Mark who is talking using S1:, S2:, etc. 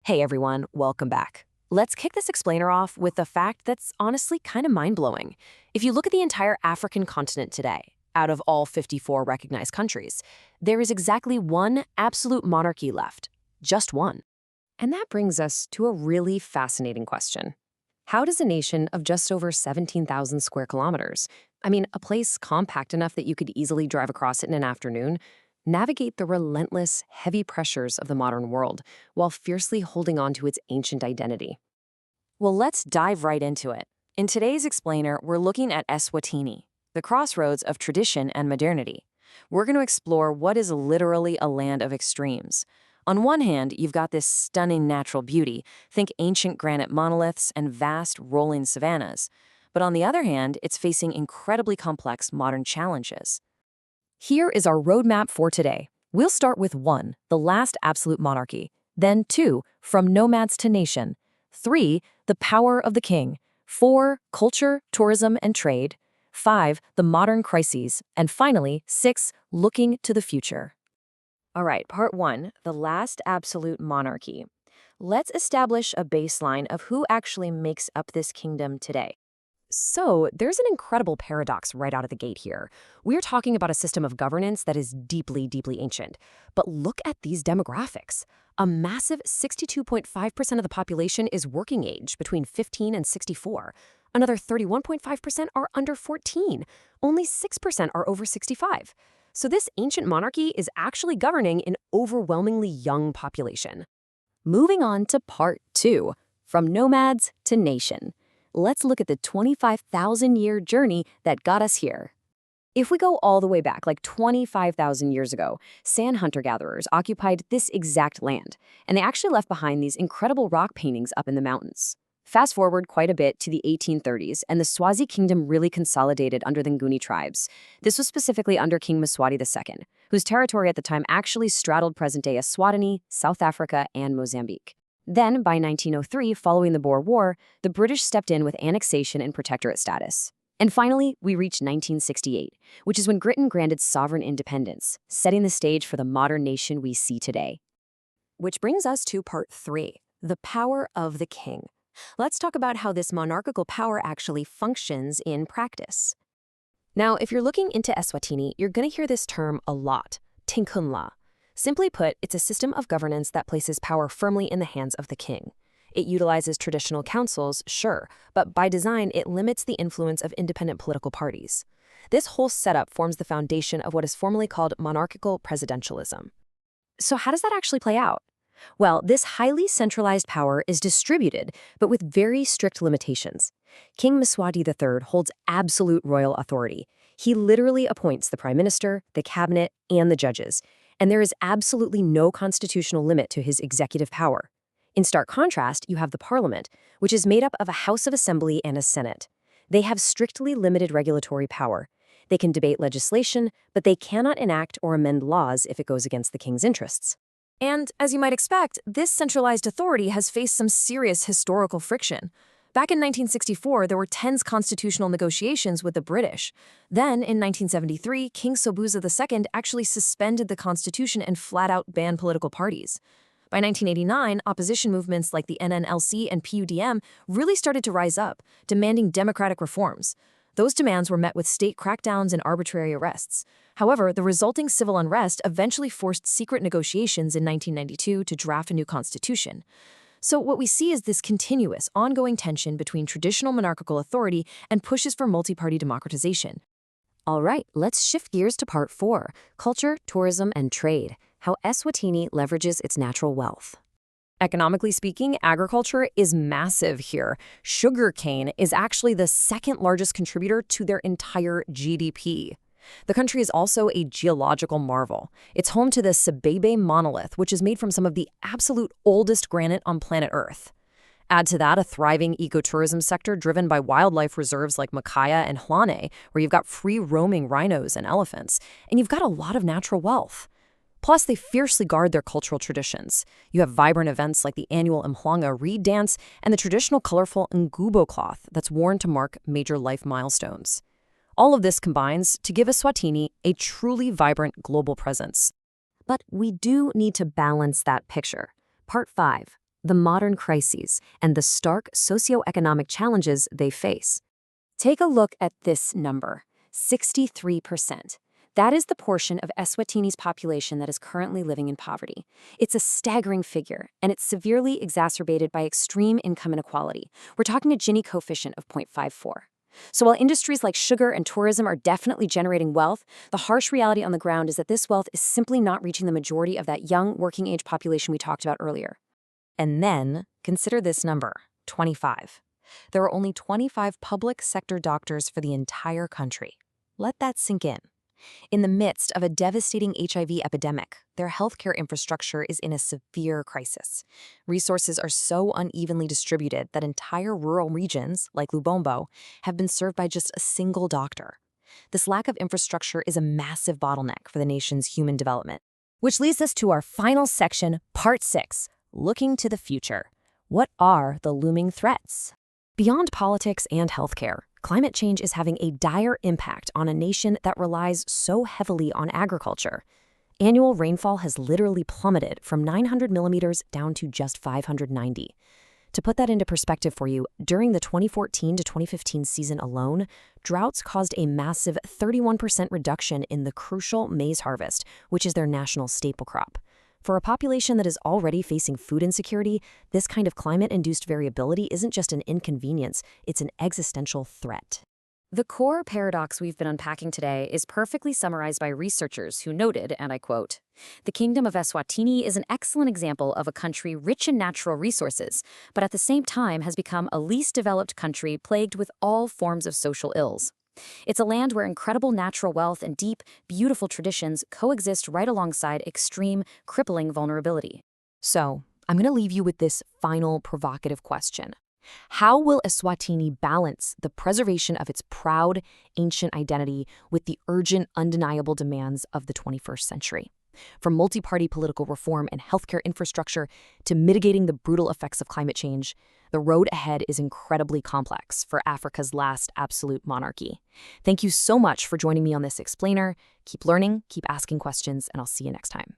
S1: Hey everyone, welcome back. Let's kick this explainer off with a fact that's honestly kind of mind-blowing. If you look at the entire African continent today, out of all 54 recognized countries, there is exactly one absolute monarchy left. Just one. And that brings us to a really fascinating question. How does a nation of just over 17,000 square kilometers, a place compact enough that you could easily drive across it in an afternoon, navigate the relentless, heavy pressures of the modern world while fiercely holding on to its ancient identity? Well, let's dive right into it. In today's explainer, we're looking at Eswatini, the crossroads of tradition and modernity. We're going to explore what is literally a land of extremes. On one hand, you've got this stunning natural beauty, think ancient granite monoliths and vast rolling savannas. But on the other hand, it's facing incredibly complex modern challenges. Here is our roadmap for today. We'll start with 1, the last absolute monarchy. Then 2, from nomads to nation. 3, the power of the king. 4, culture, tourism, and trade. 5, the modern crises. And finally, 6, looking to the future. All right, part 1, the last absolute monarchy. Let's establish a baseline of who actually makes up this kingdom today. So, there's an incredible paradox right out of the gate here. We're talking about a system of governance that is deeply, deeply ancient. But look at these demographics. A massive 62.5% of the population is working age, between 15 and 64. Another 31.5% are under 14. Only 6% are over 65. So this ancient monarchy is actually governing an overwhelmingly young population. Moving on to part 2, from nomads to nation. Let's look at the 25,000-year journey that got us here. If we go all the way back, like 25,000 years ago, sand hunter-gatherers occupied this exact land, and they actually left behind these incredible rock paintings up in the mountains. Fast forward quite a bit to the 1830s, and the Swazi kingdom really consolidated under the Nguni tribes. This was specifically under King Mswati II, whose territory at the time actually straddled present-day Eswatini, South Africa, and Mozambique. Then, by 1903, following the Boer War, the British stepped in with annexation and protectorate status. And finally, we reached 1968, which is when Britain granted sovereign independence, setting the stage for the modern nation we see today. Which brings us to part 3, the power of the king. Let's talk about how this monarchical power actually functions in practice. Now, if you're looking into Eswatini, you're going to hear this term a lot, Tinkunla. Simply put, it's a system of governance that places power firmly in the hands of the king. It utilizes traditional councils, sure, but by design, it limits the influence of independent political parties. This whole setup forms the foundation of what is formally called monarchical presidentialism. So how does that actually play out? Well, this highly centralized power is distributed, but with very strict limitations. King Mswati III holds absolute royal authority. He literally appoints the prime minister, the cabinet, and the judges. And there is absolutely no constitutional limit to his executive power. In stark contrast, you have the parliament, which is made up of a House of Assembly and a Senate. They have strictly limited regulatory power. They can debate legislation, but they cannot enact or amend laws if it goes against the king's interests. And, as you might expect, this centralized authority has faced some serious historical friction. Back in 1964, there were tense constitutional negotiations with the British. Then, in 1973, King Sobhuza II actually suspended the constitution and flat-out banned political parties. By 1989, opposition movements like the NNLC and PUDM really started to rise up, demanding democratic reforms. Those demands were met with state crackdowns and arbitrary arrests. However, the resulting civil unrest eventually forced secret negotiations in 1992 to draft a new constitution. So what we see is this continuous, ongoing tension between traditional monarchical authority and pushes for multi-party democratization. All right, let's shift gears to part 4, culture, tourism, and trade, how Eswatini leverages its natural wealth. Economically speaking, agriculture is massive here. Sugarcane is actually the second largest contributor to their entire GDP. The country is also a geological marvel. It's home to the Sebebe monolith, which is made from some of the absolute oldest granite on planet Earth. Add to that a thriving ecotourism sector driven by wildlife reserves like Makaya and Hlane, where you've got free-roaming rhinos and elephants, and you've got a lot of natural wealth. Plus, they fiercely guard their cultural traditions. You have vibrant events like the annual Mhlanga reed dance and the traditional colorful Ngubo cloth that's worn to mark major life milestones. All of this combines to give Eswatini a truly vibrant global presence. But we do need to balance that picture. Part 5. the modern crises, and the stark socioeconomic challenges they face. Take a look at this number, 63%. That is the portion of Eswatini's population that is currently living in poverty. It's a staggering figure, and it's severely exacerbated by extreme income inequality. We're talking a Gini coefficient of 0.54. So while industries like sugar and tourism are definitely generating wealth, the harsh reality on the ground is that this wealth is simply not reaching the majority of that young, working-age population we talked about earlier. And then, consider this number, 25. There are only 25 public sector doctors for the entire country. Let that sink in. In the midst of a devastating HIV epidemic, their healthcare infrastructure is in a severe crisis. Resources are so unevenly distributed that entire rural regions, like Lubombo, have been served by just a single doctor. This lack of infrastructure is a massive bottleneck for the nation's human development. Which leads us to our final section, Part 6, Looking to the Future. What are the looming threats? Beyond politics and healthcare, climate change is having a dire impact on a nation that relies so heavily on agriculture. Annual rainfall has literally plummeted from 900 millimeters down to just 590. To put that into perspective for you, during the 2014 to 2015 season alone, droughts caused a massive 31% reduction in the crucial maize harvest, which is their national staple crop. For a population that is already facing food insecurity, this kind of climate-induced variability isn't just an inconvenience, it's an existential threat. The core paradox we've been unpacking today is perfectly summarized by researchers who noted, and I quote, "The Kingdom of Eswatini is an excellent example of a country rich in natural resources, but at the same time has become a least developed country plagued with all forms of social ills. It's a land where incredible natural wealth and deep, beautiful traditions coexist right alongside extreme, crippling vulnerability." So, I'm going to leave you with this final provocative question. How will Eswatini balance the preservation of its proud, ancient identity with the urgent, undeniable demands of the 21st century? From multi-party political reform and healthcare infrastructure to mitigating the brutal effects of climate change, the road ahead is incredibly complex for Africa's last absolute monarchy. Thank you so much for joining me on this explainer. Keep learning, keep asking questions, and I'll see you next time.